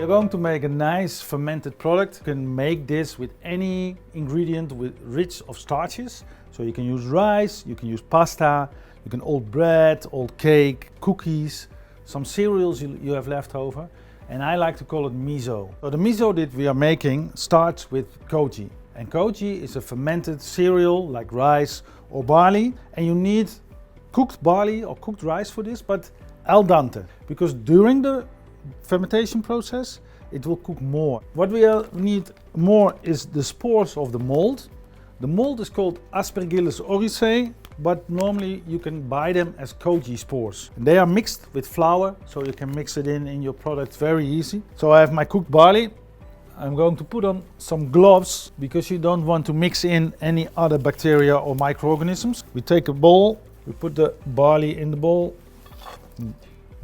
are going to make a nice fermented product. You can make this with any ingredient rich of starches. So you can use rice, you can use pasta, you can old bread, old cake, cookies, some cereals you have left over. And I like to call it miso. So the miso that we are making starts with kog'ji. And kog'ji is a fermented cereal like rice or barley. And you need cooked barley or cooked rice for this, but al dente. Because during the fermentation process, it will cook more. What we need more is the spores of the mold. The mold is called Aspergillus oryzae, but normally you can buy them as kog'ji spores. And they are mixed with flour, so you can mix it in your product very easy. So I have my cooked barley. I'm going to put on some gloves because you don't want to mix in any other bacteria or microorganisms. We take a bowl, we put the barley in the bowl,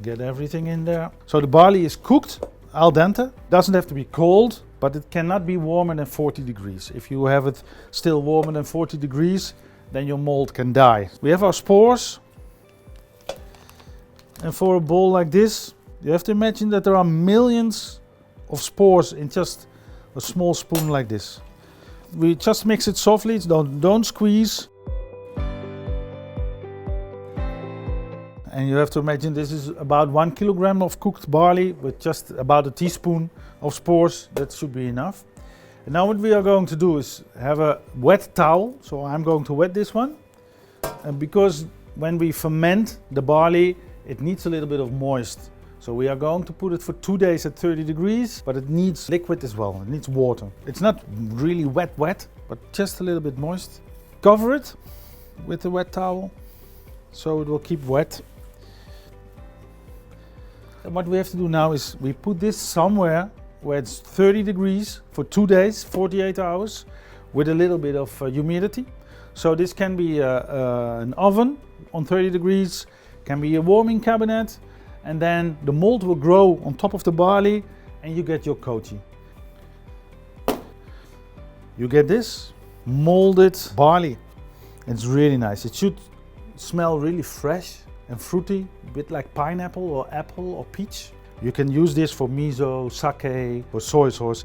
get everything in there. So the barley is cooked al dente. Doesn't have to be cold, but it cannot be warmer than 40 degrees. If you have it still warmer than 40 degrees, then your mold can die. We have our spores. And for a bowl like this, you have to imagine that there are millions of spores in just a small spoon like this. We just mix it softly, don't squeeze. And you have to imagine this is about 1 kilogram of cooked barley with just about a teaspoon of spores. That should be enough. And now what we are going to do is have a wet towel. So I'm going to wet this one. And because when we ferment the barley, it needs a little bit of moist. So we are going to put it for 2 days at 30 degrees, but it needs liquid as well. It needs water. It's not really wet, but just a little bit moist. Cover it with the wet towel so it will keep wet. And what we have to do now is we put this somewhere where it's 30 degrees for 2 days, 48 hours, with a little bit of humidity. So this can be an oven on 30 degrees, can be a warming cabinet, and then the mold will grow on top of the barley and you get your kog'ji. You get this molded barley. It's really nice. It should smell really fresh and fruity, a bit like pineapple or apple or peach. You can use this for miso, sake, or soy sauce.